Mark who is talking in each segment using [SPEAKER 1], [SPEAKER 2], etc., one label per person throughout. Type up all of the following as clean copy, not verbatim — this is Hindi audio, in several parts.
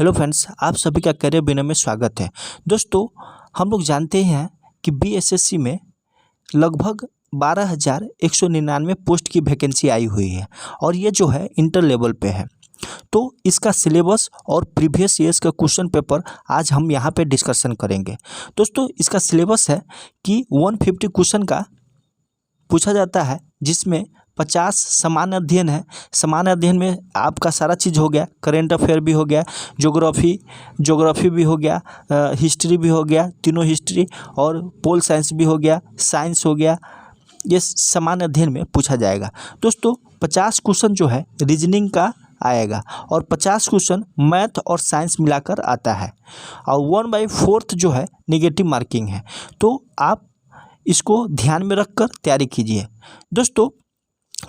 [SPEAKER 1] हेलो फ्रेंड्स, आप सभी का करियर बिना में स्वागत है। दोस्तों, हम लोग जानते हैं कि बीएसएससी में लगभग 12,199 पोस्ट की वैकेंसी आई हुई है और ये जो है इंटर लेवल पे है। तो इसका सिलेबस और प्रीवियस ईयर्स का क्वेश्चन पेपर आज हम यहाँ पे डिस्कशन करेंगे। दोस्तों, इसका सिलेबस है कि 150 क्वेश्चन का पूछा जाता है, जिसमें 50 सामान्य अध्ययन है। सामान्य अध्ययन में आपका सारा चीज़ हो गया, करेंट अफेयर भी हो गया, ज्योग्राफी भी हो गया, हिस्ट्री भी हो गया, तीनों हिस्ट्री, और पोल साइंस भी हो गया, साइंस हो गया। ये सामान्य अध्ययन में पूछा जाएगा। दोस्तों, 50 क्वेश्चन जो है रीजनिंग का आएगा और 50 क्वेश्चन मैथ और साइंस मिलाकर आता है और 1/4 जो है नेगेटिव मार्किंग है। तो आप इसको ध्यान में रखकर तैयारी कीजिए। दोस्तों,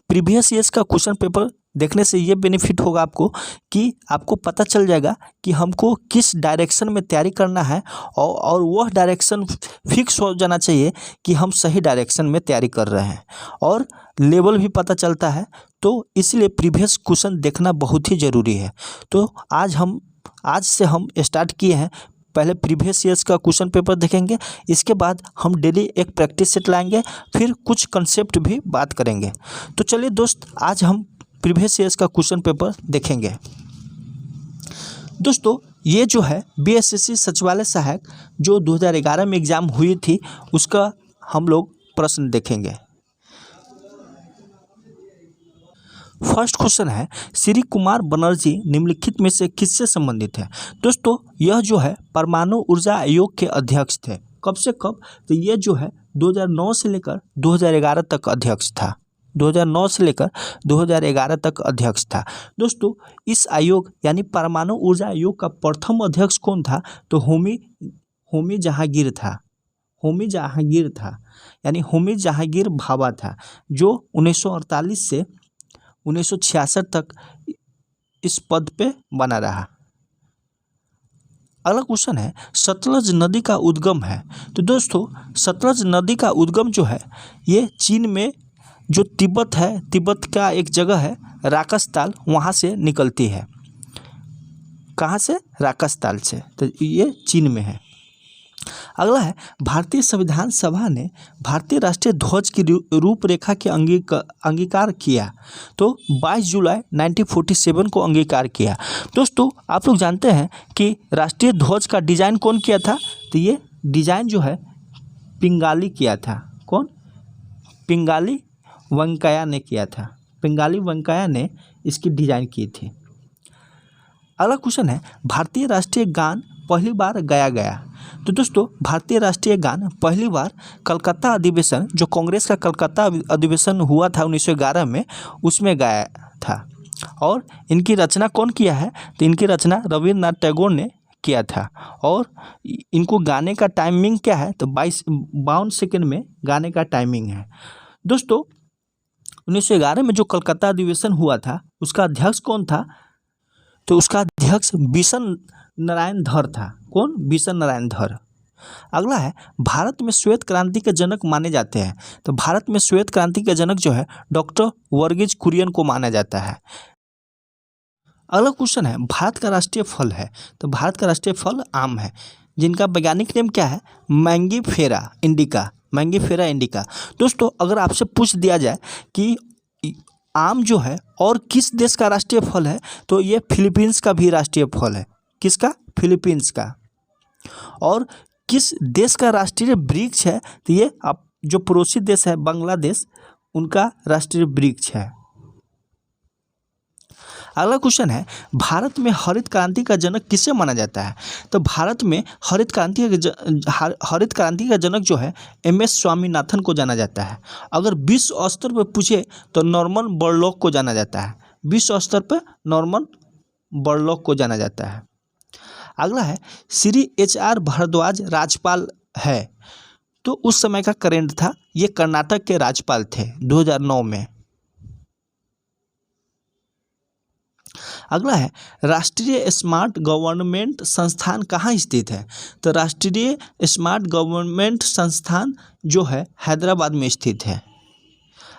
[SPEAKER 1] प्रीवियस ईयर्स का क्वेश्चन पेपर देखने से ये बेनिफिट होगा आपको कि आपको पता चल जाएगा कि हमको किस डायरेक्शन में तैयारी करना है और वह डायरेक्शन फिक्स हो जाना चाहिए कि हम सही डायरेक्शन में तैयारी कर रहे हैं, और लेवल भी पता चलता है। तो इसलिए प्रीवियस क्वेश्चन देखना बहुत ही ज़रूरी है। तो आज से हम स्टार्ट किए हैं। पहले प्रीवियस ईयर्स का क्वेश्चन पेपर देखेंगे, इसके बाद हम डेली एक प्रैक्टिस सेट लाएंगे, फिर कुछ कंसेप्ट भी बात करेंगे। तो चलिए दोस्त, आज हम प्रीवियस ईयर्स का क्वेश्चन पेपर देखेंगे। दोस्तों, ये जो है बीएसएससी सचिवालय सहायक जो 2011 में एग्ज़ाम हुई थी, उसका हम लोग प्रश्न देखेंगे। फर्स्ट क्वेश्चन है, श्री कुमार बनर्जी निम्नलिखित में से किससे संबंधित है। दोस्तों, यह जो है परमाणु ऊर्जा आयोग के अध्यक्ष थे। कब से कब? तो ये जो है 2009 से लेकर 2011 तक अध्यक्ष था। 2009 से लेकर 2011 तक अध्यक्ष था। दोस्तों, इस आयोग यानी परमाणु ऊर्जा आयोग का प्रथम अध्यक्ष कौन था? तो होमी जहांगीर था। होमी जहांगीर था, यानी होमी जहांगीर भाभा था, जो 1948 से 1966 तक इस पद पे बना रहा। अगला क्वेश्चन है, सतलज नदी का उद्गम है। तो दोस्तों, सतलज नदी का उद्गम जो है ये चीन में जो तिब्बत है, तिब्बत का एक जगह है राकसताल, वहाँ से निकलती है। कहाँ से? राकसताल से। तो ये चीन में है। अगला है, भारतीय संविधान सभा ने भारतीय राष्ट्रीय ध्वज की रूपरेखा के अंगीकार किया। तो 22 जुलाई 1947 को अंगीकार किया। दोस्तों, आप लोग जानते हैं कि राष्ट्रीय ध्वज का डिज़ाइन कौन किया था? तो ये डिज़ाइन जो है पिंगाली किया था। कौन? पिंगाली वेंकैया ने किया था। पिंगाली वेंकैया ने इसकी डिज़ाइन की थी। अगला क्वेश्चन है, भारतीय राष्ट्रीय गान पहली बार गाया गया। तो दोस्तों, भारतीय राष्ट्रीय गान पहली बार कलकत्ता अधिवेशन, जो कांग्रेस का कलकत्ता अधिवेशन हुआ था 1911 में, उसमें गाया था। और इनकी रचना कौन किया है? तो इनकी रचना रविन्द्रनाथ टैगोर ने किया था। और इनको गाने का टाइमिंग क्या है? तो 52 सेकेंड में गाने का टाइमिंग है। दोस्तों, 1911 में जो कलकत्ता अधिवेशन हुआ था, उसका अध्यक्ष कौन था? तो उसका अध्यक्ष बिशन नारायण धर था। कौन? बिशन नारायण धर। अगला है, भारत में श्वेत क्रांति के जनक माने जाते हैं। तो भारत में श्वेत क्रांति के जनक जो है डॉक्टर वर्गीज कुरियन को माना जाता है। अगला क्वेश्चन है, भारत का राष्ट्रीय फल है। तो भारत का राष्ट्रीय फल आम है, जिनका वैज्ञानिक नेम क्या है? Mangifera indica. Mangifera indica. दोस्तों, अगर आपसे पूछ दिया जाए कि आम जो है और किस देश का राष्ट्रीय फल है, तो ये फिलीपींस का भी राष्ट्रीय फल है। किसका? फिलीपींस का। और किस देश का राष्ट्रीय वृक्ष है? तो ये अब जो पड़ोसी देश है बांग्लादेश, उनका राष्ट्रीय वृक्ष है। अगला क्वेश्चन है, भारत में हरित क्रांति का जनक किसे माना जाता है? तो भारत में हरित क्रांति का जनक जो है MS स्वामीनाथन को जाना जाता है। अगर विश्व स्तर पर पूछे तो नॉर्मन बोरलॉग को जाना जाता है। विश्व स्तर पर नॉर्मन बोरलॉग को जाना जाता है। अगला है, श्री HR भारद्वाज राज्यपाल है। तो उस समय का करेंट था, ये कर्नाटक के राज्यपाल थे 2009 में। अगला है, राष्ट्रीय स्मार्ट गवर्नमेंट संस्थान कहाँ स्थित है? तो राष्ट्रीय स्मार्ट गवर्नमेंट संस्थान जो है हैदराबाद में स्थित है।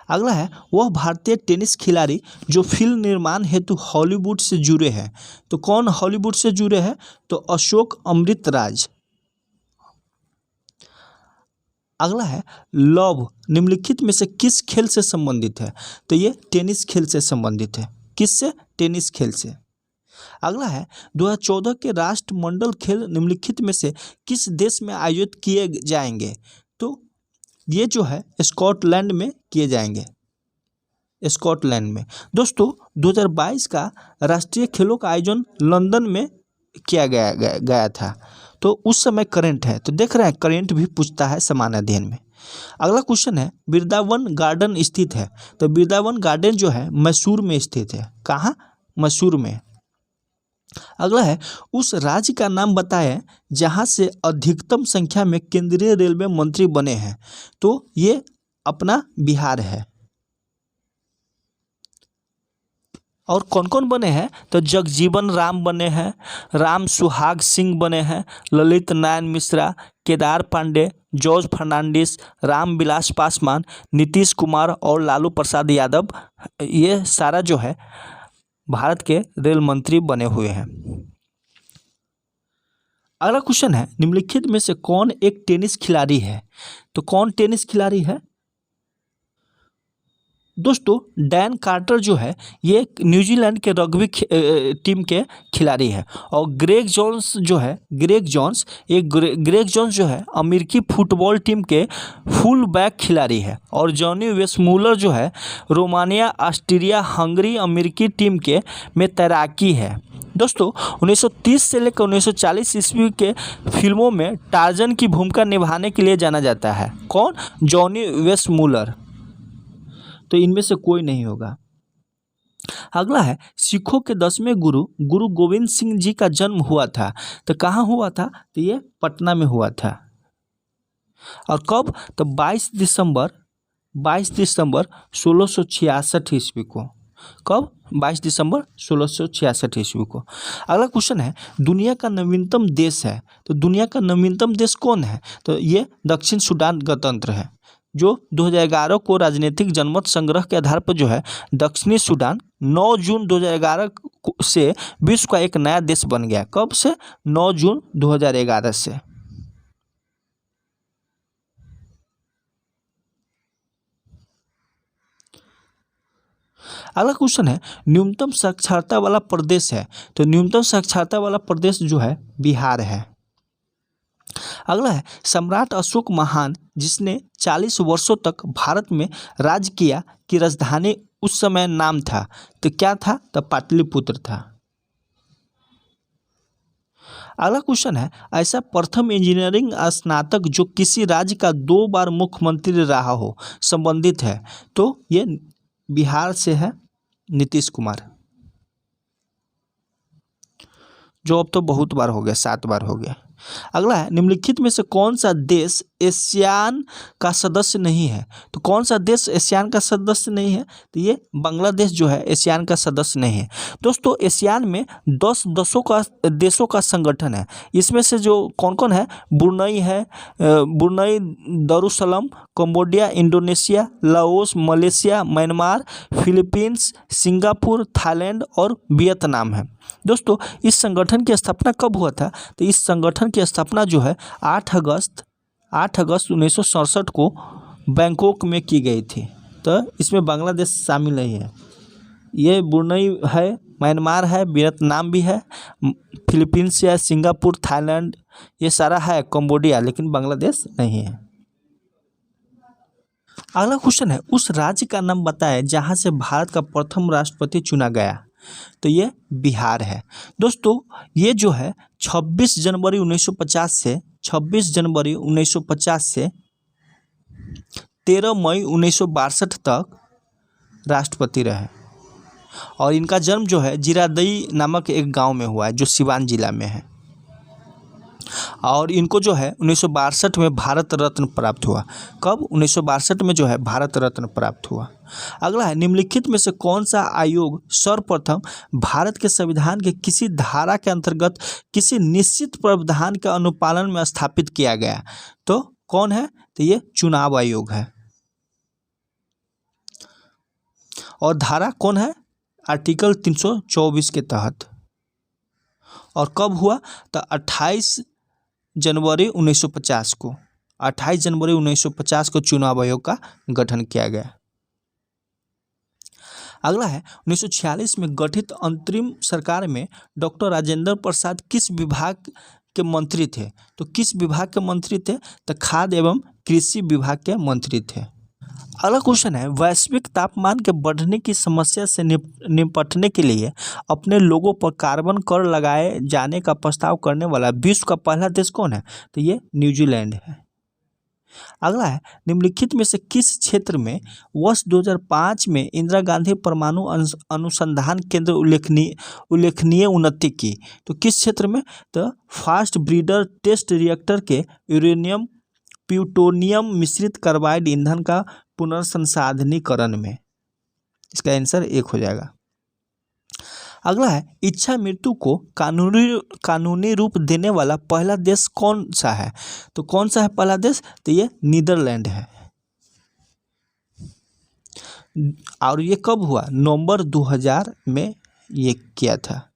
[SPEAKER 1] अगला है वह भारतीय टेनिस खिलाड़ी जो फिल्म निर्माण हेतु हॉलीवुड से जुड़े हैं। तो कौन हॉलीवुड से जुड़े हैं? तो अशोक अमृतराज। अगला है लव निम्नलिखित में से किस खेल से संबंधित है? तो ये टेनिस खेल से संबंधित है। किससे? टेनिस खेल से। अगला है 2014 के राष्ट्रमंडल खेल निम्नलिखित में से किस देश में आयोजित किए जाएंगे? तो ये जो है स्कॉटलैंड में किए जाएंगे, स्कॉटलैंड में। दोस्तों 2022 का राष्ट्रीय खेलों का आयोजन लंदन में किया गया था। तो उस समय करंट है, तो देख रहे हैं करंट भी पूछता है समान अध्ययन में। अगला क्वेश्चन है वृंदावन गार्डन स्थित है। तो वृंदावन गार्डन जो है मैसूर में स्थित है। कहाँ? मैसूर में। अगला है उस राज्य का नाम बताएं जहां से अधिकतम संख्या में केंद्रीय रेलवे मंत्री बने हैं। तो ये अपना बिहार है। और कौन कौन बने हैं? तो जगजीवन राम बने हैं, राम सुहाग सिंह बने हैं, ललित नारायण मिश्रा, केदार पांडे, जॉर्ज फर्नांडिस, राम विलास पासवान, नीतीश कुमार और लालू प्रसाद यादव, ये सारा जो है भारत के रेल मंत्री बने हुए हैं। अगला क्वेश्चन है निम्नलिखित में से कौन एक टेनिस खिलाड़ी है? तो कौन टेनिस खिलाड़ी है? दोस्तों डैन कार्टर जो है ये न्यूजीलैंड के रग्बी टीम के खिलाड़ी है। और ग्रेग जोन्स जो है, ग्रेग जोन्स जो है अमेरिकी फुटबॉल टीम के फुल बैक खिलाड़ी है। और जॉनी वेस्मुलर जो है रोमानिया, ऑस्ट्रिया, हंगरी अमेरिकी टीम के में तैराकी है। दोस्तों 1930 से लेकर 1940 ईस्वी के फिल्मों में टार्जन की भूमिका निभाने के लिए जाना जाता है। कौन? जॉनी वेस्मुलर। तो इनमें से कोई नहीं होगा। अगला है सिखों के 10वें गुरु गोविंद सिंह जी का जन्म हुआ था। तो कहाँ हुआ था? तो ये पटना में हुआ था। और कब? तो 22 दिसंबर 1666 ईस्वी को। कब? 22 दिसंबर 1666 ईस्वी को। अगला क्वेश्चन है दुनिया का नवीनतम देश है। तो दुनिया का नवीनतम देश कौन है? तो ये दक्षिण सूडान गणतंत्र है, जो 2011 को राजनीतिक जनमत संग्रह के आधार पर जो है दक्षिणी सूडान 9 जून 2011 से विश्व का एक नया देश बन गया। कब से? 9 जून 2011 से। अगला क्वेश्चन है न्यूनतम साक्षरता वाला प्रदेश है। तो न्यूनतम साक्षरता वाला प्रदेश जो है बिहार है। अगला है सम्राट अशोक महान जिसने 40 वर्षों तक भारत में राज किया की राजधानी उस समय नाम था। तो क्या था? तो पाटलिपुत्र था। अगला क्वेश्चन है ऐसा प्रथम इंजीनियरिंग स्नातक जो किसी राज्य का 2 बार मुख्यमंत्री रहा हो संबंधित है। तो ये बिहार से है नीतीश कुमार, जो अब तो बहुत बार हो गया, 7 बार हो गया। अगला है निम्नलिखित में से कौन सा देश एशियान का सदस्य नहीं है? तो कौन सा देश एशियान का सदस्य नहीं है? तो ये बांग्लादेश जो है एशियान का सदस्य नहीं है। दोस्तों एशियान में 10 देशों का संगठन है। इसमें से जो कौन कौन है? ब्रुनई है, Brunei, Darussalam, Cambodia, Indonesia, Laos, Malaysia, Myanmar, Philippines, Singapore, Thailand और वियतनाम है। दोस्तों इस संगठन की स्थापना कब हुआ था? तो इस संगठन की स्थापना जो है 8 अगस्त 1967 को बैंकॉक में की गई थी। तो इसमें बांग्लादेश शामिल नहीं है। ये ब्रुनई है, म्यांमार है, वियतनाम भी है, फिलीपींस है, सिंगापुर, थाईलैंड, ये सारा है, कंबोडिया, लेकिन बांग्लादेश नहीं है। अगला क्वेश्चन है उस राज्य का नाम बताएं जहां से भारत का प्रथम राष्ट्रपति चुना गया। तो ये बिहार है। दोस्तों ये जो है 26 जनवरी 1950 से 13 मई 1962 तक राष्ट्रपति रहे। और इनका जन्म जो है जीरादई नामक एक गांव में हुआ है जो सिवान जिला में है। और इनको जो है 1962 में भारत रत्न प्राप्त हुआ। कब? 1962 में जो है भारत रत्न प्राप्त हुआ। अगला है निम्नलिखित में से कौन सा आयोग सर्वप्रथम भारत के संविधान के किसी धारा के अंतर्गत किसी निश्चित प्रावधान के अनुपालन में स्थापित किया गया? तो कौन है? तो ये चुनाव आयोग है। और धारा कौन है, आर्टिकल 324 के तहत। और कब हुआ, तो 28 जनवरी 1950 को, 28 जनवरी 1950 को चुनाव आयोग का गठन किया गया। अगला है 1946 में गठित अंतरिम सरकार में डॉक्टर राजेंद्र प्रसाद किस विभाग के मंत्री थे, तो किस विभाग के मंत्री थे, तो खाद्य एवं कृषि विभाग के मंत्री थे। अगला क्वेश्चन है, वैश्विक तापमान के बढ़ने की समस्या से निपटने के लिए अपने लोगों पर कार्बन कर लगाए जाने का प्रस्ताव करने वाला विश्व का पहला देश कौन है, तो ये न्यूजीलैंड है। अगला है, निम्नलिखित में से किस क्षेत्र में वर्ष 2005 में इंदिरा गांधी परमाणु अनुसंधान केंद्र उल्लेखनीय उन्नति की, तो किस क्षेत्र में, तो फास्ट ब्रीडर टेस्ट रिएक्टर के यूरेनियम प्लूटोनियम मिश्रित कार्बाइड ईंधन का पुनर्संसाधनीकरण में। इसका आंसर 1 हो जाएगा। अगला है, इच्छा मृत्यु को कानूनी रूप देने वाला पहला देश कौन सा है, तो कौन सा है पहला देश, तो ये नीदरलैंड है। और ये कब हुआ, नवंबर 2000 में ये किया था।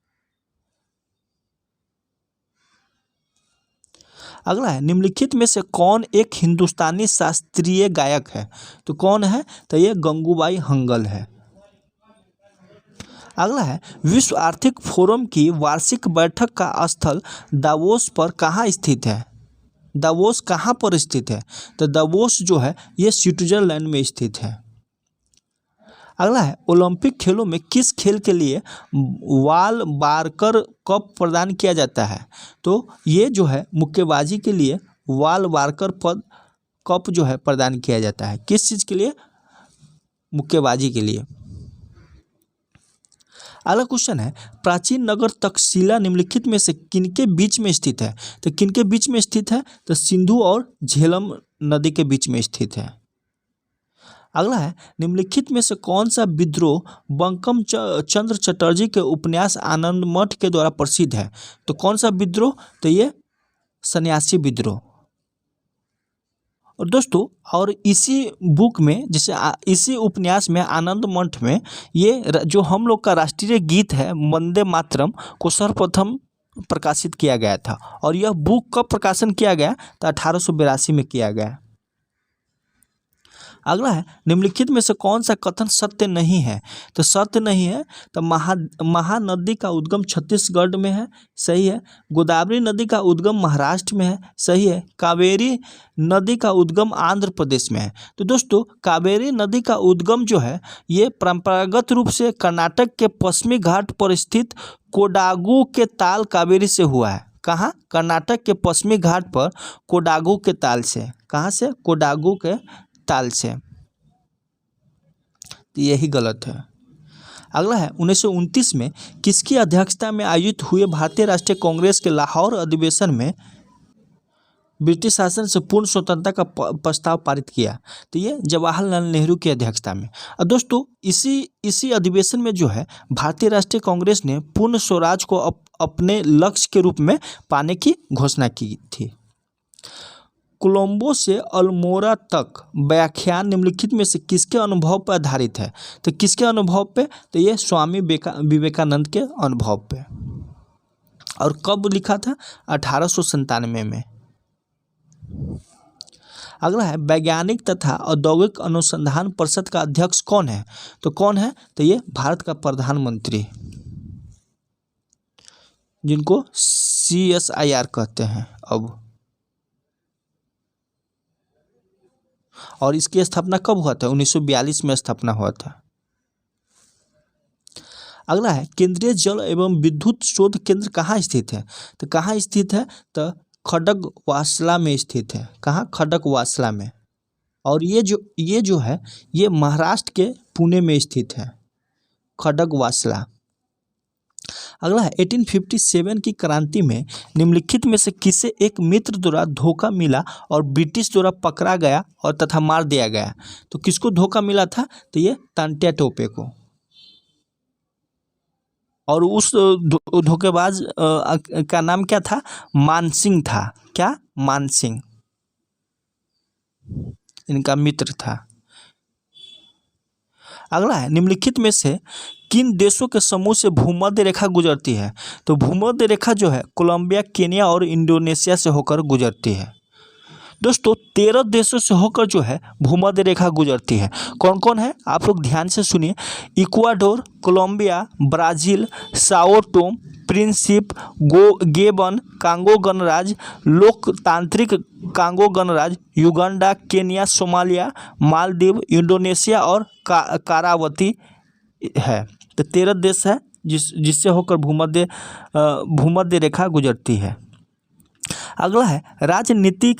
[SPEAKER 1] अगला है, निम्नलिखित में से कौन एक हिंदुस्तानी शास्त्रीय गायक है, तो कौन है, तो ये गंगूबाई हंगल है। अगला है, विश्व आर्थिक फोरम की वार्षिक बैठक का स्थल दावोस पर कहाँ स्थित है, दावोस कहाँ पर स्थित है, तो दावोस जो है ये स्विट्जरलैंड में स्थित है। अगला है, ओलंपिक खेलों में किस खेल के लिए वाल बारकर कप प्रदान किया जाता है, तो ये जो है मुक्केबाजी के लिए वाल बारकर कप जो है प्रदान किया जाता है। किस चीज़ के लिए, मुक्केबाजी के लिए। अगला क्वेश्चन है, प्राचीन नगर तक्षशिला निम्नलिखित में से किनके बीच में स्थित है, तो किनके बीच में स्थित है, तो सिंधु और झेलम नदी के बीच में स्थित है। अगला है, निम्नलिखित में से कौन सा विद्रोह बंकिम चंद्र चटर्जी के उपन्यास आनंद मठ के द्वारा प्रसिद्ध है, तो कौन सा विद्रोह, तो ये सन्यासी विद्रोह। और दोस्तों, और इसी बुक में, जैसे इसी उपन्यास में आनंद मठ में ये जो हम लोग का राष्ट्रीय गीत है वंदे मातरम को सर्वप्रथम प्रकाशित किया गया था। और यह बुक कब प्रकाशन किया गया, तो 1882 में किया गया। अगला है, निम्नलिखित में से कौन सा कथन सत्य नहीं है, तो सत्य नहीं है, तो महानदी का उद्गम छत्तीसगढ़ में है, सही है। गोदावरी नदी का उद्गम महाराष्ट्र में है, सही है। कावेरी नदी का उद्गम आंध्र प्रदेश में है। तो दोस्तों, कावेरी नदी का उद्गम जो है ये परंपरागत रूप से कर्नाटक के पश्चिमी घाट पर स्थित कोडागू के ताल कावेरी से हुआ है। कहाँ, कर्नाटक के पश्चिमी घाट पर कोडागू के ताल से, कहाँ से, कोडागू के ताल से। तो यही गलत है। अगला है, 1929 में किसकी अध्यक्षता में आयोजित हुए भारतीय राष्ट्रीय कांग्रेस के लाहौर अधिवेशन में ब्रिटिश शासन से पूर्ण स्वतंत्रता का प्रस्ताव पारित किया, तो ये जवाहरलाल नेहरू की अध्यक्षता में। और दोस्तों, इसी अधिवेशन में जो है भारतीय राष्ट्रीय कांग्रेस ने पूर्ण स्वराज को अपने लक्ष्य के रूप में पाने की घोषणा की थी। कोलंबो से अल्मोड़ा तक व्याख्यान निम्नलिखित में से किसके अनुभव पर आधारित है, तो किसके अनुभव पे, तो ये स्वामी विवेकानंद के अनुभव पे। और कब लिखा था, 1897 में। अगला है, वैज्ञानिक तथा औद्योगिक अनुसंधान परिषद का अध्यक्ष कौन है, तो कौन है, तो ये भारत का प्रधानमंत्री, जिनको CSIR कहते हैं अब। और इसकी स्थापना कब हुआ था, 1942 में स्थापना हुआ था। अगला है, केंद्रीय जल एवं विद्युत शोध केंद्र कहाँ स्थित है, तो कहाँ स्थित है, तो खड़गवासला में स्थित है। कहाँ, खड़गवासला में। और ये जो है ये महाराष्ट्र के पुणे में स्थित है, खड़गवासला। अगला है, 1857 की क्रांति में निम्नलिखित में से किसे एक मित्र द्वारा धोखा मिला और ब्रिटिश द्वारा पकड़ा गया और तथा मार दिया गया, तो किसको धोखा मिला था, तो ये तांत्या टोपे को। और उस धोखेबाज का नाम क्या था, मानसिंह था। क्या, मानसिंह इनका मित्र था। अगला है निम्नलिखित में से किन देशों के समूह से भूमध्य रेखा गुजरती है। तो भूमध्य रेखा जो है कोलंबिया, केन्या और इंडोनेशिया से होकर गुजरती है। दोस्तों 13 देशों से होकर जो है भूमध्य रेखा गुजरती है। कौन कौन है आप लोग ध्यान से सुनिए। Ecuador, Colombia, Brazil, Sao Tome Principe, Gabon, Congo गणराज्य, लोकतांत्रिक कांगो गणराज्य, Uganda, Kenya, Somalia, Maldives, Indonesia और कारावती है। तो 13 देश है जिससे होकर भूमध्य रेखा गुजरती है। अगला है नीति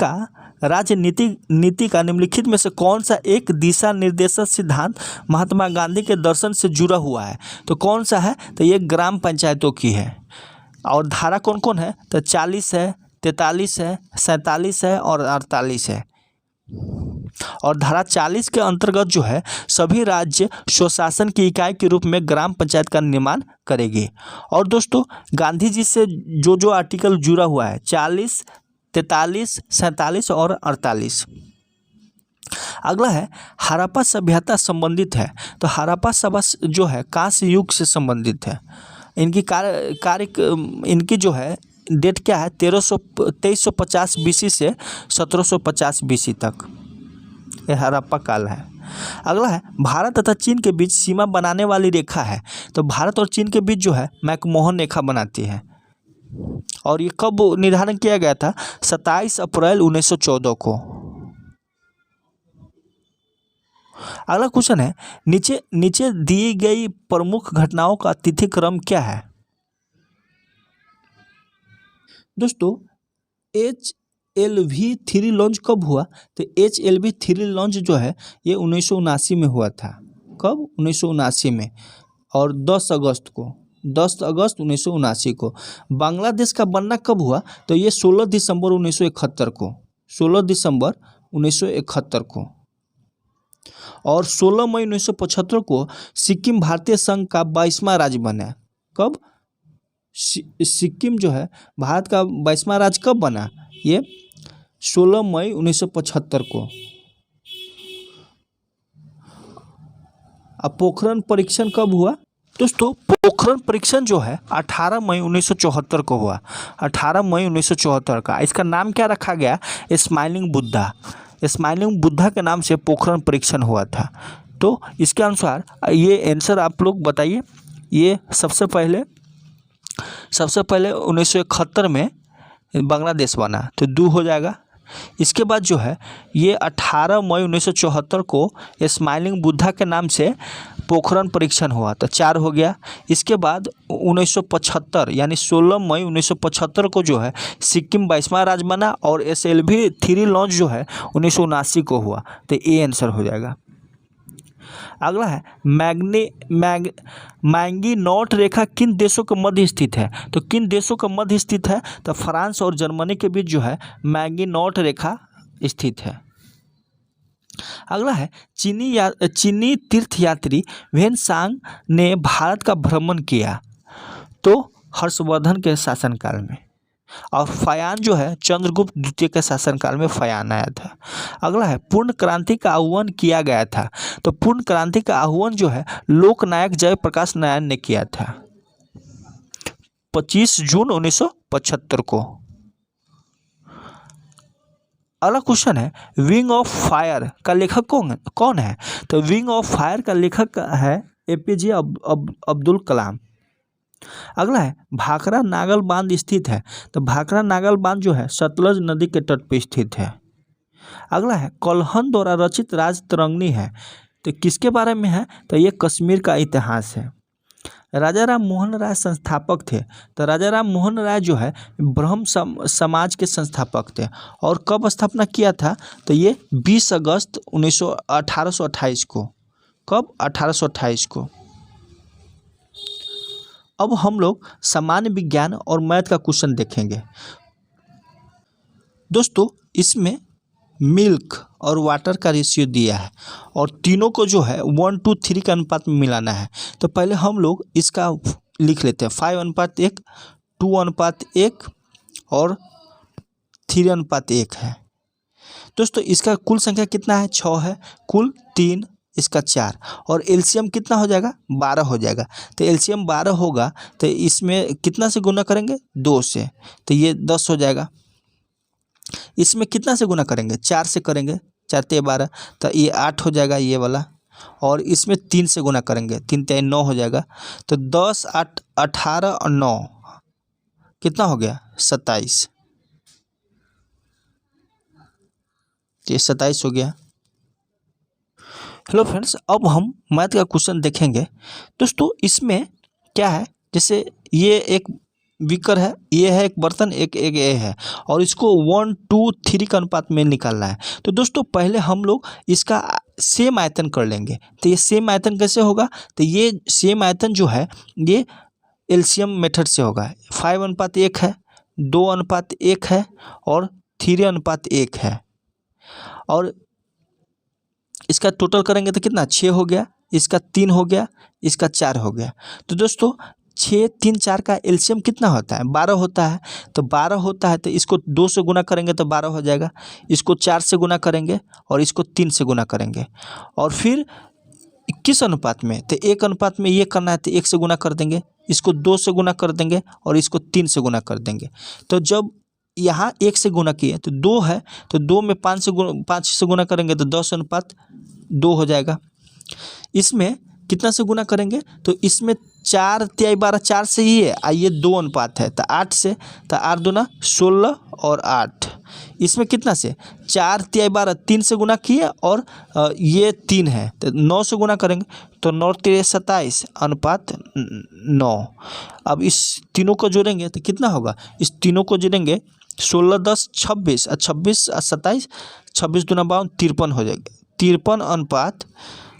[SPEAKER 1] का निम्नलिखित में से कौन सा एक दिशा निर्देशक सिद्धांत महात्मा गांधी के दर्शन से जुड़ा हुआ है। तो कौन सा है। तो ये ग्राम पंचायतों की है। और धारा कौन कौन है। तो 40 है, 43 है, 47 है और 48 है। और धारा 40 के अंतर्गत जो है सभी राज्य स्वशासन की इकाई के रूप में ग्राम पंचायत का निर्माण करेगी। और दोस्तों गांधी जी से जो आर्टिकल जुड़ा हुआ है 40, 43, 47 और 48। अगला है हड़प्पा सभ्यता संबंधित है। तो हड़प्पा सभ्यता जो है कांस्य युग से संबंधित है। इनकी जो है डेट क्या है 2350 BC से 1750 BC तक यह हड़प्पा काल है। अगला है भारत तथा चीन के बीच सीमा बनाने वाली रेखा है। तो भारत और चीन के बीच जो है मैकमोहन रेखा बनाती है। और ये कब निर्धारण किया गया था 27 अप्रैल 1914 को। अगला क्वेश्चन है नीचे दी गई प्रमुख घटनाओं का तिथि क्रम क्या है। दोस्तों HLV-3 लॉन्च कब हुआ। तो HLV-3 लॉन्च जो है ये 1979 में हुआ था। कब 1979 में। और 10 अगस्त 1979 को। बांग्लादेश का बनना कब हुआ। तो ये 16 दिसंबर 1971 को। 16 दिसंबर 1971 को। और 16 मई 1975 को सिक्किम भारतीय संघ का 22वां राज्य बना। कब सिक्किम जो है भारत का 22वां राज्य कब बना। ये 16 मई 1975 को। अब पोखरण परीक्षण कब हुआ। दोस्तों पोखरण परीक्षण जो है 18 मई 1974 को हुआ। 18 मई 1974 का। इसका नाम क्या रखा गया स्माइलिंग बुद्धा। स्माइलिंग बुद्धा के नाम से पोखरण परीक्षण हुआ था। तो इसके अनुसार ये आंसर आप लोग बताइए। ये सबसे पहले 1971 में बांग्लादेश बना तो 2 हो जाएगा। इसके बाद जो है ये 18 मई 1974 को स्माइलिंग बुद्धा के नाम से पोखरण परीक्षण हुआ तो 4 हो गया। इसके बाद 1975 यानी 16 मई 1975 को जो है सिक्किम 22वां राज्य बना। और SLV-3 लॉन्च जो है 1979 को हुआ तो ये आंसर हो जाएगा। अगला है मैंगीनॉट रेखा किन देशों के मध्य स्थित है। तो किन देशों के मध्य स्थित है। तो फ्रांस और जर्मनी के बीच जो है मैंगीनॉट रेखा स्थित है। अगला है चीनी तीर्थयात्री वेनसांग ने भारत का भ्रमण किया तो हर्षवर्धन के शासनकाल में। और फयान जो है चंद्रगुप्त द्वितीय के शासनकाल में फयान आया था। अगला है पूर्ण क्रांति का आह्वान किया गया था। तो पूर्ण क्रांति का आह्वान जो है लोकनायक जयप्रकाश नारायण ने किया था 25 जून 1975 को। अगला क्वेश्चन है विंग ऑफ फायर का लेखक कौन है। तो विंग ऑफ फायर का लेखक है APJ अब्दुल कलाम। अगला है भाखड़ा नागल बांध स्थित है। तो भाखड़ा नागल बांध जो है सतलज नदी के तट पर स्थित है। अगला है कल्हन द्वारा रचित राजतरंगिणी है। तो किसके बारे में है। तो ये कश्मीर का इतिहास है। राजा राम मोहन राय संस्थापक थे। तो राजा राम मोहन राय जो है ब्रह्म समाज के संस्थापक थे। और कब स्थापना किया था। तो ये 20 अगस्त 1828 को। कब 1828 को। अब हम लोग सामान्य विज्ञान और मैथ का क्वेश्चन देखेंगे। दोस्तों इसमें मिल्क और वाटर का रेशियो दिया है और तीनों को जो है 1:3 के अनुपात में मिलाना है। तो पहले हम लोग इसका लिख लेते हैं 5:1, 2:1 और 3:1 है। दोस्तों इसका कुल संख्या कितना है 6 है। कुल 3, इसका 4 और एलसीएम कितना हो जाएगा 12 हो जाएगा। तो एलसीएम 12 होगा तो इसमें कितना से गुना करेंगे 2 से, तो ये 10 हो जाएगा। इसमें कितना से गुना करेंगे 4 से करेंगे, 4 × 12 तो ये 8 हो जाएगा ये वाला। और इसमें 3 से गुना करेंगे, 3 × 9 हो जाएगा। तो 10 8 18 और 9 कितना हो गया 27, ये 27 हो गया। हेलो फ्रेंड्स, अब हम मैथ का क्वेश्चन देखेंगे। दोस्तों इसमें क्या है, जैसे ये एक बीकर है, ये है एक बर्तन, एक ये है और इसको 1 2 3 का अनुपात में निकालना है। तो दोस्तों पहले हम लोग इसका सेम आयतन कर लेंगे। तो ये सेम आयतन कैसे होगा, तो ये सेम आयतन जो है ये एलसीएम मेथड से होगा। 5:1 है, 2:1 है और 3:1 है। और इसका टोटल करेंगे तो कितना 6 हो गया, इसका 3 हो गया, इसका 4 हो गया। तो दोस्तों 6 3 4 का एलसीएम कितना होता है 12 होता है। तो 12 होता है तो इसको 2 से गुना करेंगे तो 12 हो जाएगा, इसको 4 से गुना करेंगे और इसको 3 से गुना करेंगे। और फिर किस अनुपात में, तो 1 अनुपात में ये करना है तो 1 से गुना कर देंगे, इसको 2 से गुना कर देंगे और इसको 3 से गुना कर देंगे। तो जब यहाँ 1 से गुना किए तो 2 है, तो 2 में 5 से गुना करेंगे तो 10:2 हो जाएगा। इसमें कितना से गुना करेंगे, तो इसमें 4 × 12 4 से ही है, ये 2 अनुपात है तो 8 से, तो 8 दूना 16 और 8। इसमें कितना से 4 × 12 3 से गुना किए और ये 3 है तो 9 से गुना करेंगे तो 9 × 3 = 27 अनुपात 9। अब इस तीनों को जोड़ेंगे तो कितना होगा, इस तीनों को जोड़ेंगे 16 10 26 और 26 और 27, 26 दूना 52 53 हो जाएगा। 53 अनुपात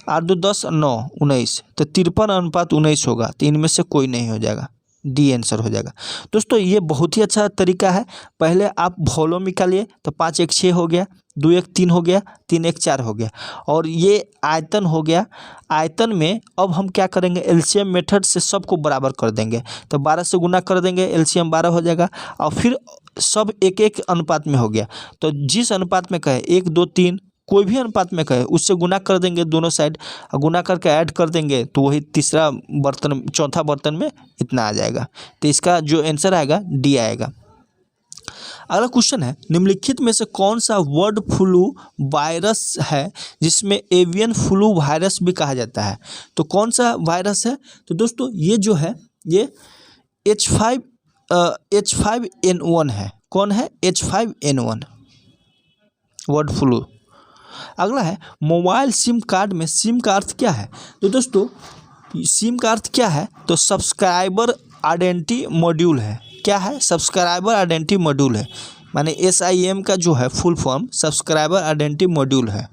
[SPEAKER 1] 8 2 10 9 19, तो 53:19 होगा। तो इनमें से कोई नहीं हो जाएगा, डी आंसर हो जाएगा। दोस्तों ये बहुत ही अच्छा तरीका है। पहले आप वॉल्यूम निकालिए तो 5 1 6 हो गया, 2 1 3 हो गया, 3 1 4 हो गया और ये आयतन हो गया। आयतन में अब हम क्या करेंगे, एलसीएम मेथड से सबको बराबर कर देंगे। तो 12 से गुना कर देंगे, एलसीएम 12 हो जाएगा और फिर सब 1 1 अनुपात में हो गया। तो जिस अनुपात में कहे 1 2 3 कोई भी अनुपात में कहे उससे गुना कर देंगे दोनों साइड, गुना करके ऐड कर देंगे तो वही तीसरा बर्तन चौथा बर्तन में इतना आ जाएगा। तो इसका जो आंसर आएगा डी आएगा। अगला क्वेश्चन है, निम्नलिखित में से कौन सा बर्ड फ्लू वायरस है जिसमें एवियन फ्लू वायरस भी कहा जाता है। तो कौन सा वायरस है, तो दोस्तों ये जो है ये H5N1 है। कौन है, H5N1 बर्ड फ्लू। अगला है, मोबाइल सिम कार्ड में सिम का अर्थ क्या है। तो दोस्तों सिम का अर्थ क्या है, तो सब्सक्राइबर आइडेंटिटी मॉड्यूल है। क्या है, सब्सक्राइबर आइडेंटिटी मॉड्यूल है, माने SIM का जो है full form subscriber identity module है।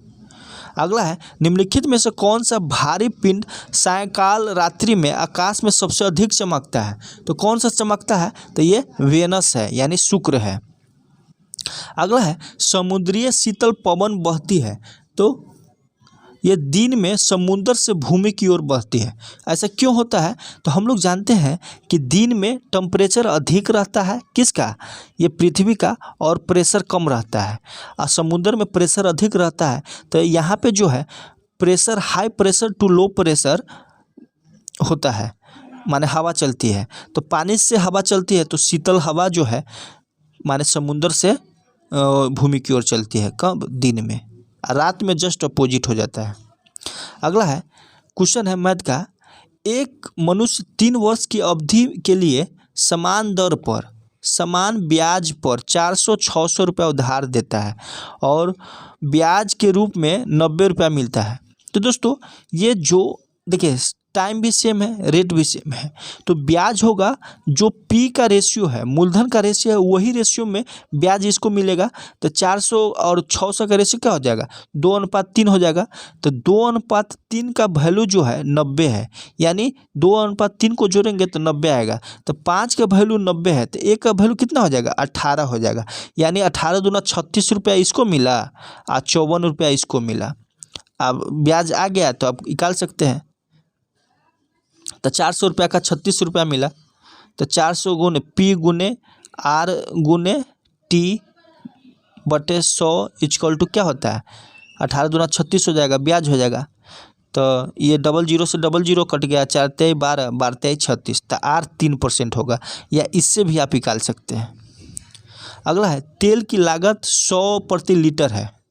[SPEAKER 1] अगला है, निम्नलिखित में से कौन सा भारी पिंड सायंकाल रात्रि में आकाश में सबसे अधिक चमकता है। तो कौन सा चमकता है, तो ये वेनस है यानी शुक्र है। अगला है, समुद्रीय शीतल पवन बहती है, तो ये दिन में समुद्र से भूमि की ओर बहती है। ऐसा क्यों होता है, तो हम लोग जानते हैं कि दिन में टेम्परेचर अधिक रहता है, किसका, ये पृथ्वी का, और प्रेशर कम रहता है। और समुद्र में प्रेशर अधिक रहता है तो यहाँ पे जो है pressure high pressure to low pressure होता है, माने हवा चलती है। तो पानी से हवा चलती है तो शीतल हवा जो है माने समुद्र से भूमि की ओर चलती है, कब, दिन में। रात में जस्ट अपोजिट हो जाता है। अगला है, क्वेश्चन है मैथ का, एक मनुष्य 3 वर्ष की अवधि के लिए समान दर पर समान ब्याज पर 400-600 रुपये उधार देता है और ब्याज के रूप में 90 रुपया मिलता है। तो दोस्तों ये जो देखिए टाइम भी सेम है, रेट भी सेम है, तो ब्याज होगा जो P का रेशियो है, मूलधन का रेशियो है, वही रेशियो में ब्याज इसको मिलेगा। तो 400 और 600 का रेशियो क्या हो जाएगा, 2:3 हो जाएगा। तो 2:3 का वैल्यू जो है 90 है, यानी 2:3 को जोड़ेंगे तो 90 आएगा। तो 5 का वैल्यू 90 है तो 1 का वैल्यू कितना हो जाएगा, 18 हो जाएगा। यानी 18 दूना 36 रुपया इसको मिला और 54 रुपया इसको मिला। अब ब्याज आ गया तो आप निकाल सकते हैं। तो 400 रुपया का 36 रुपया मिला, तो 400 गुने P गुने R गुने T बटे 100 इक्वल टू क्या होता है, 18 दूना 36 हो जाएगा, ब्याज हो जाएगा। तो ये 00 से 00 कट गया, 4 तेई 12, 12 तेई 36, तो R 3% होगा, या इससे भी आप निकाल सकते हैं। अगला है तेल की लागत 100 प्रति लीटर है।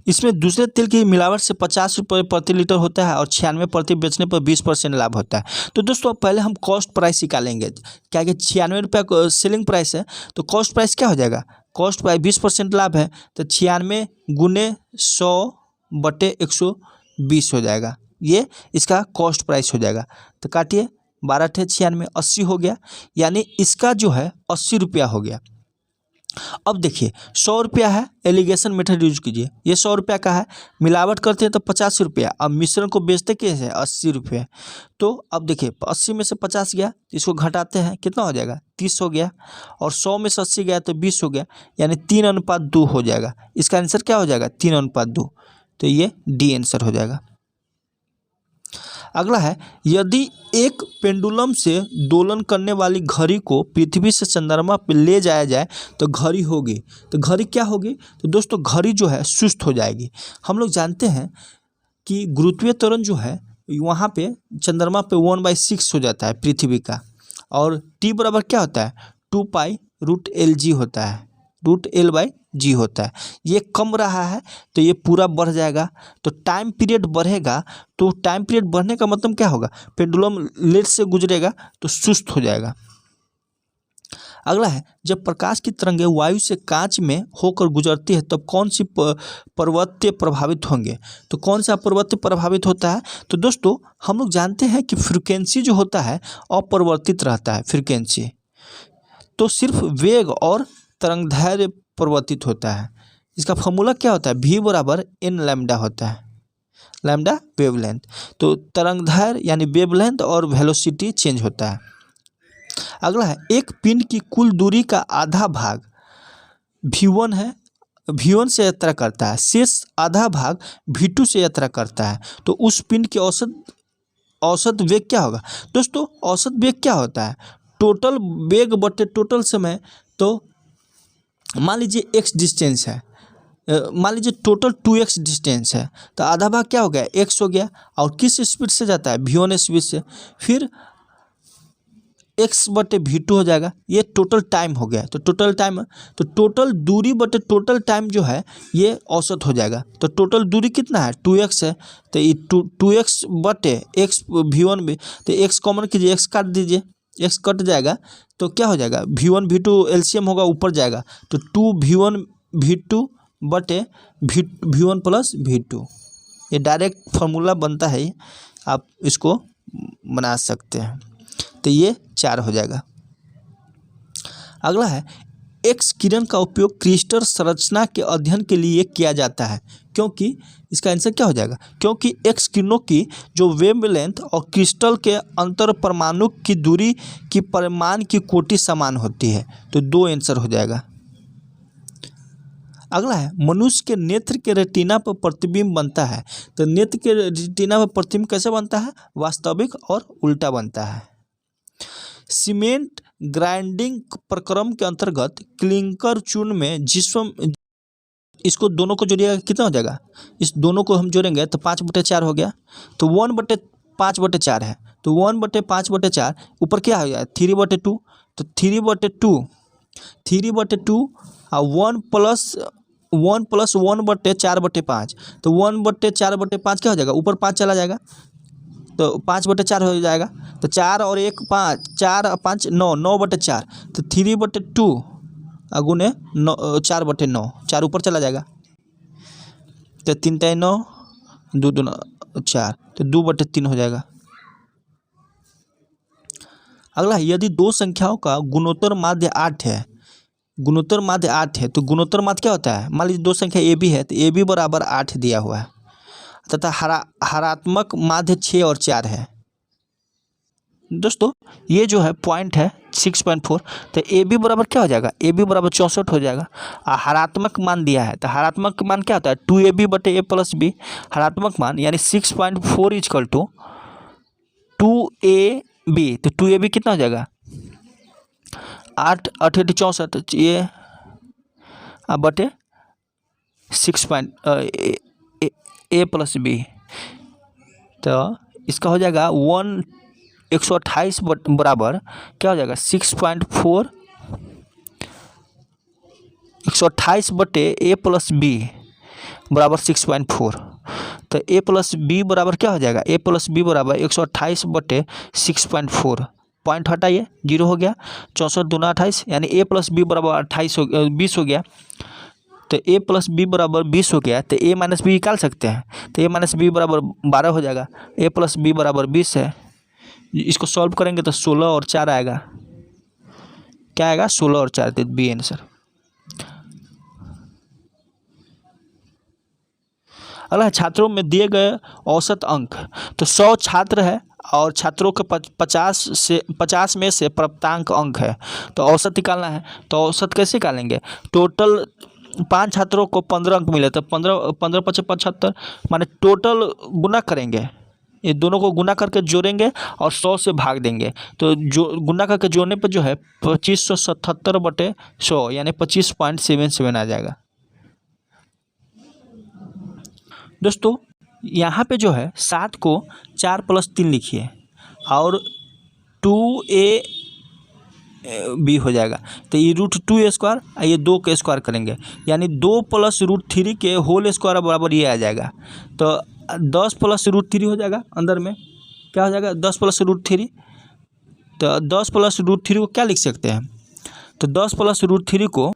[SPEAKER 1] इसमें दूसरे तेल की मिलावट से 50 रुपये प्रति लीटर होता है और 96 प्रति बेचने पर 20% लाभ होता है। तो दोस्तों पहले हम कॉस्ट प्राइस निकालेंगे, क्या कि 96 रुपये सेलिंग प्राइस है, तो कॉस्ट प्राइस क्या हो जाएगा, कॉस्ट प्राइस 20% लाभ है, तो 96 गुने 100/120 हो जाएगा, ये इसका कॉस्ट प्राइस हो जाएगा। तो काटिए, 12 × 96 80 हो गया, यानी इसका जो है 80 रुपया हो गया। अब देखिए 100 रुपया है, एलिगेशन मेथड यूज कीजिए, ये 100 रुपया का है, मिलावट करते हैं तो 50 रुपया, अब मिश्रण को बेचते कैसे 80 रुपये। तो अब देखिए 80 में से 50 गया, इसको घटाते हैं, कितना हो जाएगा 30 हो गया, और 100 में से 80 गया तो 20 हो गया, यानी 3:2 हो जाएगा। इसका आंसर क्या हो जाएगा 3:2, तो ये डी आंसर हो जाएगा। अगला है यदि एक पेंडुलम से दोलन करने वाली घड़ी को पृथ्वी से चंद्रमा पर ले जाया जाए तो घड़ी होगी, तो घड़ी क्या होगी, तो दोस्तों घड़ी जो है सुस्त हो जाएगी। हम लोग जानते हैं कि गुरुत्वीय त्वरण जो है वहाँ पे चंद्रमा पे 1/6 हो जाता है पृथ्वी का, और टी बराबर क्या होता है 2π√LG होता है, √L/G होता है। ये कम रहा है तो ये पूरा बढ़ जाएगा, तो टाइम पीरियड बढ़ेगा, तो टाइम पीरियड बढ़ने का मतलब क्या होगा, पेंडुलम लेट से गुजरेगा तो सुस्त हो जाएगा। अगला है जब प्रकाश की तरंगें वायु से कांच में होकर गुजरती है तब कौन सी प्रवृत्ति प्रभावित होंगे, तो कौन सा प्रवृत्ति प्रभावित होता है, तो दोस्तों हम लोग जानते हैं कि फ्रीक्वेंसी जो होता है अपरिवर्तित रहता है, फ्रीक्वेंसी तो सिर्फ वेग और तरंगदैर्घ्य परिवर्तित होता है। इसका फॉर्मूला क्या होता है, v = n लैम्डा होता है, लैम्डा वेवलेंथ, तो तरंगदैर्घ्य यानी वेवलेंथ और वेलोसिटी चेंज होता है। अगला है एक पिंड की कुल दूरी का आधा भाग v1 है, v1 से यात्रा करता है, शेष आधा भाग v2 से यात्रा करता है, तो उस पिंड की औसत वेग क्या होगा। दोस्तों औसत वेग क्या होता है, टोटल वेग बटे टोटल समय। तो मान लीजिए x डिस्टेंस है, मान लीजिए टोटल 2x डिस्टेंस है, तो आधा भाग क्या हो गया x हो गया, और किस स्पीड से जाता है v1 स्पीड से, फिर x/v2 हो जाएगा, ये टोटल टाइम हो गया। तो टोटल टाइम, तो टोटल दूरी बटे टोटल टाइम जो है ये औसत हो जाएगा। तो टोटल दूरी कितना है 2x है, तो ये 2x/x v1 भी, तो x कॉमन कीजिए, x काट दीजिए, x कट जाएगा तो क्या हो जाएगा v1 v2 एलसीएम होगा ऊपर जाएगा, तो 2v1 v1 + v2, ये डायरेक्ट फार्मूला बनता है, आप इसको बना सकते हैं, तो ये 4 हो जाएगा। अगला है एक्स किरण का उपयोग क्रिस्टल संरचना के अध्ययन के लिए किया जाता है, क्योंकि इसका आंसर क्या हो जाएगा, क्योंकि एक्स किरणों की जो वेवलेंथ और क्रिस्टल के अंतर परमाणु की दूरी की परिमाण की कोटि समान होती है, तो 2 आंसर हो जाएगा। अगला है मनुष्य के नेत्र के रेटिना पर प्रतिबिंब बनता है, तो नेत्र के रेटिना पर प्रतिबिंब कैसे बनता है, वास्तविक और उल्टा बनता है। सीमेंट ग्राइंडिंग प्रक्रम के अंतर्गत क्लिंकर चूर्ण में इसको दोनों को जोड़िएगा कितना हो जाएगा, इस दोनों को हम जोड़ेंगे तो 5/4 हो गया, तो 1/5/4 है, तो 1/5/4 ऊपर क्या हो गया 3/2, तो 3/2 और 1 + 1/4/5, तो 1/4/5 क्या हो जाएगा, ऊपर 5 चला जाएगा तो 5/4 हो जाएगा, तो 4 और 1 5, 4 और 5 9, 9/4, तो 3/2 गुने 4/9, 4 ऊपर चला जाएगा, तो 3 × 9 2 2 4, तो 2/3 हो जाएगा। अगला यदि दो संख्याओं का गुणोत्तर माध्य 8 है, गुणोत्तर माध्य 8 है, तो गुणोत्तर माध्य क्या होता है, मान लीजिए दो संख्या ए बी है, तो ए बी = 8 दिया हुआ है, तथा हरात्मक माध्य 6 और 4 है। दोस्तों ये जो है पॉइंट है 6.4, तो ए बी बराबर क्या हो जाएगा, ए बी = 64 हो जाएगा। हरात्मक मान दिया है, तो हरात्मक मान क्या होता है 2ab/a + b, हरात्मक मान यानी 6.4 = 2ab, तो 2ab कितना हो जाएगा 8 8 64, ये बटे 6 ए प्लस बी, तो इसका हो जाएगा 128 बराबर क्या हो जाएगा 6.4, 128 बटे ए प्लस बी बराबर 6.4। तो ए प्लस बी बराबर क्या हो जाएगा, ए प्लस बी बराबर 128 बटे 6.4, पॉइंट हटाइए 0 हो गया, 64 दूना 28, यानी ए प्लस बी बराबर 20 हो गया। तो ए प्लस बी बराबर 20 हो गया, तो ए माइनस बी निकाल सकते हैं, तो ए माइनस बी बराबर 12 हो जाएगा। ए प्लस बी बराबर 20 है, इसको सॉल्व करेंगे तो 16 और 4 आएगा, क्या आएगा 16 और 4, तो बी आंसर। अगला छात्रों में दिए गए औसत अंक, तो 100 छात्र है और छात्रों के 50 में से प्राप्तांक अंक है, तो औसत निकालना है। तो औसत कैसे निकालेंगे, टोटल 5 छात्रों को 15 अंक मिले, तो 15 पचे 75, माने टोटल गुना करेंगे, ये दोनों को गुना करके जोड़ेंगे और 100 से भाग देंगे, तो जो गुना करके जोड़ने पर जो है 2577 बटे 100 यानी 25.77 आ जाएगा। दोस्तों यहाँ पे जो है 7 को 4 + 3 लिखिए और 2a b हो जाएगा, तो ये √2a² ये 2 के स्क्वायर करेंगे, यानी 2 + √3 के होल स्क्वायर बराबर ये आ जाएगा। तो 10 + √3 हो जाएगा, अंदर में क्या हो जाएगा 10 + √3, तो 10 + √3 को क्या लिख सकते हैं, तो 10 + √3 को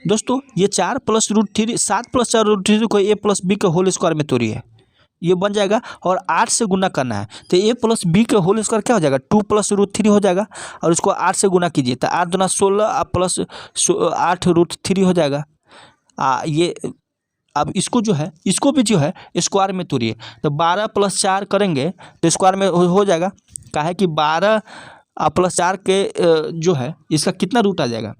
[SPEAKER 1] दोस्तों ये 4 + √3, 7 + 4 √3 को a + b के होल स्क्वायर में तोड़िए, ये बन जाएगा, और 8 से गुना करना है, तो a + b के होल स्क्वायर क्या हो जाएगा 2 + √3 हो जाएगा, और इसको 8 से गुना कीजिए, तो 8 दूना 16 प्लस 8 √3 हो जाएगा। ये अब इसको जो है, इसको भी जो है स्क्वायर में तोड़िए, तो 12 + 4 करेंगे तो स्क्वायर में हो जाएगा, क्या है कि 12 + 4 के जो है इसका कितना रूट आ जाएगा,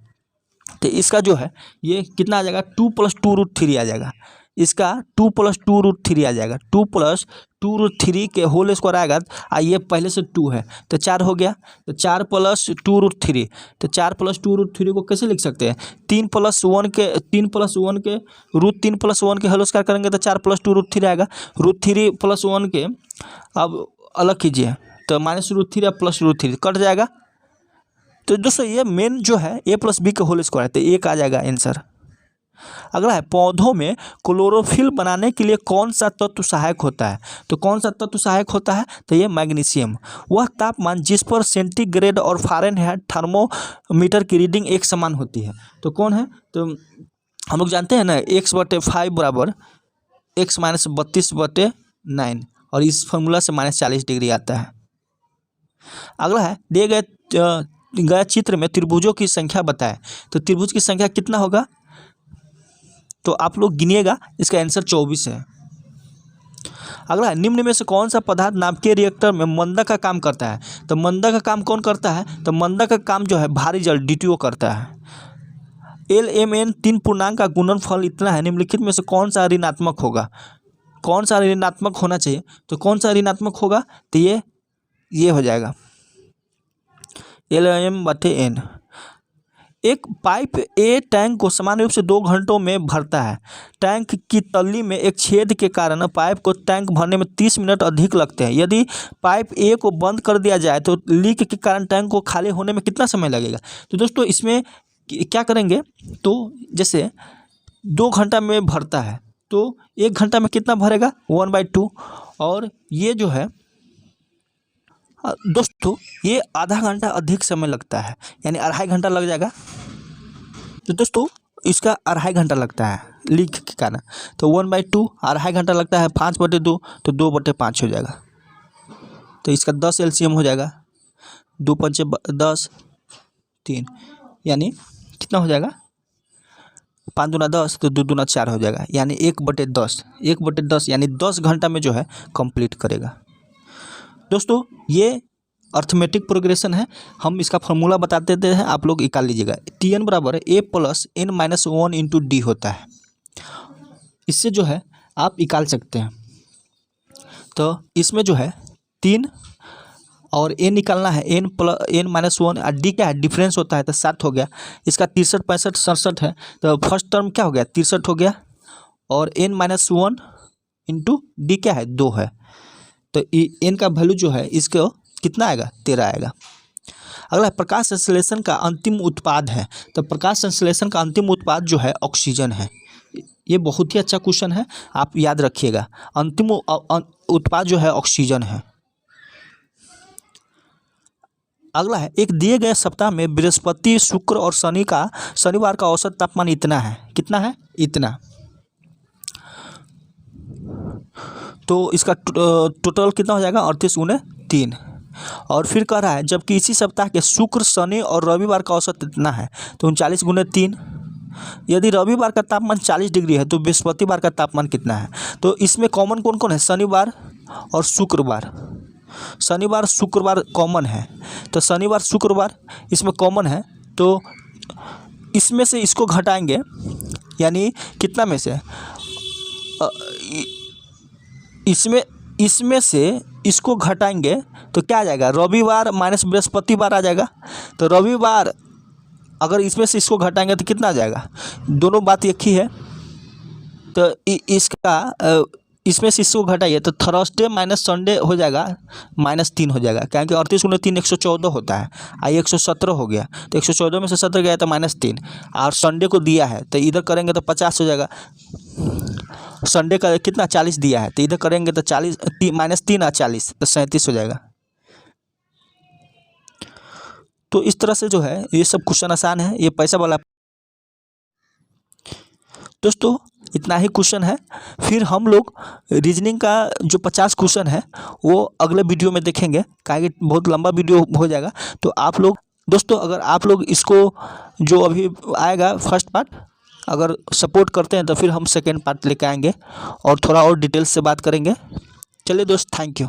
[SPEAKER 1] तो इसका जो है ये कितना आ जाएगा 2 + 2 √3 आ जाएगा, इसका 2 + 2 √3 आ जाएगा, 2 + 2 √3 के होल स्क्वायर आएगा, ये पहले से 2 है तो 4 हो गया, तो 4 + 2 √3, तो 4 + 2 √3 को कैसे लिख सकते हैं, 3 + 1 के √3 + 1 के होल स्क्वायर करेंगे तो 4 + 2 √3 आएगा, √3 + 1 के अब अलग कीजिए तो -√3 प्लस √3 कट जाएगा। तो दोस्तों ये मेन जो है a + b के होल स्क्वायर है, तो 1 आ जाएगा आंसर। अगला है पौधों में क्लोरोफिल बनाने के लिए कौन सा तत्व सहायक होता है, तो कौन सा तत्व सहायक होता है, तो ये मैग्नीशियम। वह तापमान जिस पर सेंटीग्रेड और फ़ारेनहाइट थर्मोमीटर की रीडिंग एक समान होती है, तो कौन है, तो हम लोग जानते हैं ना x/5 बराबर x - 32/9, और इस फॉर्मूला से -40 डिग्री आता है। अगला है दिए गए चित्र में त्रिभुजों की संख्या बताएं, तो त्रिभुज की संख्या कितना होगा, तो आप लोग गिनिएगा, इसका आंसर 24 है। अगला है निम्न में से कौन सा पदार्थ नाभिकीय रिएक्टर में मंदक का काम करता है, तो मंदक का काम कौन करता है, तो मंदक का काम जो है भारी जल DTO करता है। LMN 3 पूर्णांक का गुणनफल इतना है, निम्नलिखित में से कौन सा ऋणात्मक होगा, कौन सा ऋणात्मक होना चाहिए, तो कौन सा ऋणात्मक होगा, तो ये हो जाएगा LM/N। एक पाइप A टैंक को समान रूप से 2 घंटों में भरता है। टैंक की तल्ली में एक छेद के कारण पाइप को टैंक भरने में 30 मिनट अधिक लगते हैं। यदि पाइप A को बंद कर दिया जाए तो लीक के कारण टैंक को खाली होने में कितना समय लगेगा, तो दोस्तों इसमें क्या करेंगे, तो जैसे 2 घंटा में भरता है तो 1 घंटा में कितना भरेगा 1/2, और ये जो है दोस्तों ये आधा घंटा अधिक समय लगता है, यानी 2.5 घंटा लग जाएगा। तो दोस्तों इसका 2.5 घंटा लगता है लीक के कारण, तो 1/2 2.5 घंटा लगता है, 5/2 तो 2/5 हो जाएगा। तो इसका 10 LCM हो जाएगा, 2 × 5 = 10, 3 यानी कितना हो जाएगा 5 दूना 10 तो 2 दूना 4 हो जाएगा, यानी 1/10 यानी 10 घंटा में जो है कंप्लीट करेगा। दोस्तों ये अर्थमेटिक प्रोग्रेशन है, हम इसका फॉर्मूला बता देते हैं, आप लोग निकाल लीजिएगा। Tn बराबर a + n - 1 × d होता है, इससे जो है आप निकाल सकते हैं। तो इसमें जो है 3 और n निकालना है, n - 1 और d क्या है डिफरेंस होता है, तो 7 हो गया। इसका 63 65 67 है, तो फर्स्ट टर्म क्या हो गया 63 हो गया, और n - 1 इंटू डी क्या है 2 है, तो एन का वैल्यू जो है इसको कितना आएगा 13 आएगा। अगला है प्रकाश संश्लेषण का अंतिम उत्पाद है, तो प्रकाश संश्लेषण का अंतिम उत्पाद जो है ऑक्सीजन है। ये बहुत ही अच्छा क्वेश्चन है, आप याद रखिएगा, अंतिम उत्पाद जो है ऑक्सीजन है। अगला है एक दिए गए सप्ताह में बृहस्पति, शुक्र और शनिवार का औसत तापमान इतना है, कितना है इतना। तो इसका टोटल कितना हो जाएगा 38 × 3। और फिर कह रहा है जबकि इसी सप्ताह के शुक्र, शनि और रविवार का औसत इतना है, तो 39 × 3। यदि रविवार का तापमान 40 डिग्री है तो बृहस्पतिवार का तापमान कितना है। तो इसमें कॉमन कौन कौन है, शनिवार और शुक्रवार। शनिवार शुक्रवार कॉमन है, तो शनिवार शुक्रवार इसमें कॉमन है, तो इसमें से इसको घटाएंगे, यानी कितना में से इसमें से इसको घटाएंगे तो क्या आ जाएगा, रविवार माइनस बृहस्पतिवार आ जाएगा। तो रविवार अगर इसमें से इसको घटाएंगे तो कितना आ जाएगा, दोनों बात एक ही है, तो इसका इसमें से इसको घटाइए तो थर्सडे माइनस संडे हो जाएगा -3 हो जाएगा, क्योंकि 38 × 3 114 होता है, आई 117 हो गया, तो 114 में से 17 गया तो -3, और संडे को दिया है तो इधर करेंगे तो 50 हो जाएगा। संडे का कितना 40 दिया है, तो इधर करेंगे तो 40 -3 और 40 तो 37 हो जाएगा। तो इस तरह से जो है ये सब क्वेश्चन आसान है, ये पैसा वाला। दोस्तों इतना ही क्वेश्चन है, फिर हम लोग रीजनिंग का जो 50 क्वेश्चन है वो अगले वीडियो में देखेंगे, क्योंकि बहुत लंबा वीडियो हो जाएगा। तो आप लोग दोस्तों अगर आप लोग इसको जो अभी आएगा फर्स्ट पार्ट अगर सपोर्ट करते हैं तो फिर हम सेकेंड पार्ट लेके आएंगे और थोड़ा और डिटेल्स से बात करेंगे। चलिए दोस्त, थैंक यू।